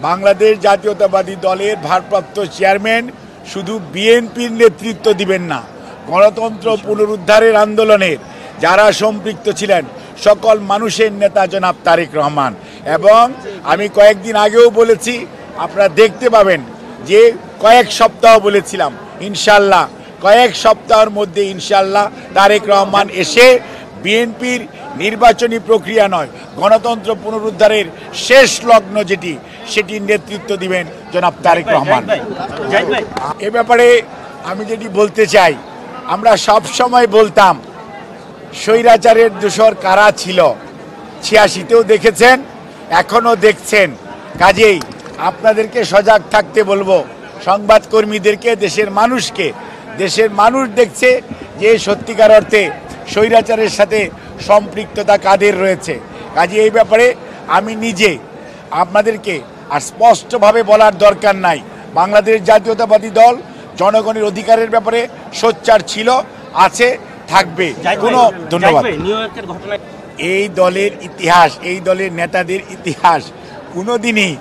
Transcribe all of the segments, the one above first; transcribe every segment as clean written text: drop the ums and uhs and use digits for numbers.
বাংলাদেশ জাতীয়তাবাদী দলের ভারপ্রাপ্ত চেয়ারম্যান শুধু বিএনপির নেতৃত্ব দিবেন না, গণতন্ত্র পুনরুদ্ধারের আন্দোলনের যারা সম্পৃক্ত ছিলেন সকল মানুষের নেতা জনাব তারেক রহমান। এবং আমি কয়েকদিন আগেও বলেছি, আপনারা দেখতে পাবেন যে কয়েক সপ্তাহ বলেছিলাম, ইনশাল্লাহ কয়েক সপ্তাহের মধ্যে ইনশাল্লাহ তারেক রহমান এসে বিএনপির নির্বাচনী প্রক্রিয়া নয়, গণতন্ত্র পুনরুদ্ধারের শেষ লগ্ন যেটি, সেটির নেতৃত্ব দিবেন জনাব তারেক রহমান। এ ব্যাপারে আমি যেটি বলতে চাই, আমরা সব সময় বলতাম স্বৈরাচারের দোসর কারা ছিল, ৮৬তেও দেখেছেন, এখনও দেখছেন। কাজেই আপনাদেরকে সজাগ থাকতে বলবো, সংবাদকর্মীদেরকে, দেশের মানুষকে। দেশের মানুষ দেখছে যে সত্যিকার অর্থে স্বৈরাচারের সাথে সম্পৃক্ততা কাদের রয়েছে। কাজে এই ব্যাপারে আমি নিজে আপনাদেরকে আর স্পষ্টভাবে বলার দরকার নাই, বাংলাদেশ জাতীয়তাবাদী দল জনগণের অধিকারের ব্যাপারে সোচ্চার ছিল, আছে, থাকবে। কোনো ধন্যবাদ। এই দলের ইতিহাস, এই দলের নেতাদের ইতিহাস কোনোদিনই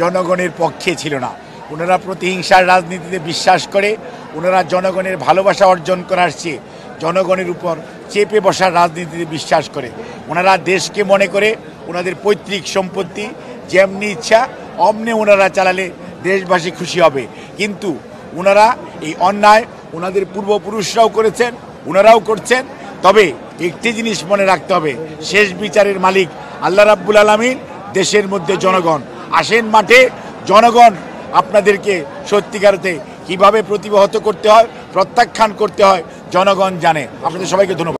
জনগণের পক্ষে ছিল না। ওনারা প্রতিহিংসার রাজনীতিতে বিশ্বাস করে, ওনারা জনগণের ভালোবাসা অর্জন করার চেয়ে জনগণের উপর চেপে বসার রাজনীতিতে বিশ্বাস করে। ওনারা দেশকে মনে করে ওনাদের পৈতৃক সম্পত্তি যেমনি ইচ্ছা অমনি ওনারা চালালে দেশবাসী খুশি হবে। কিন্তু ওনারা এই অন্যায় ওনাদের পূর্বপুরুষরাও করেছেন, ওনারাও করছেন। তবে একটি জিনিস মনে রাখতে হবে, শেষ বিচারের মালিক আল্লাহ রাব্বুল আলামিন, দেশের মধ্যে জনগণ। আসেন মাঠে, জনগণ আপনাদেরকে সত্যিকারতে কিভাবে প্রতিহত করতে হয়, প্রত্যাখ্যান করতে হয়, জনগণ জানে। আপনাদের সবাইকে ধন্যবাদ।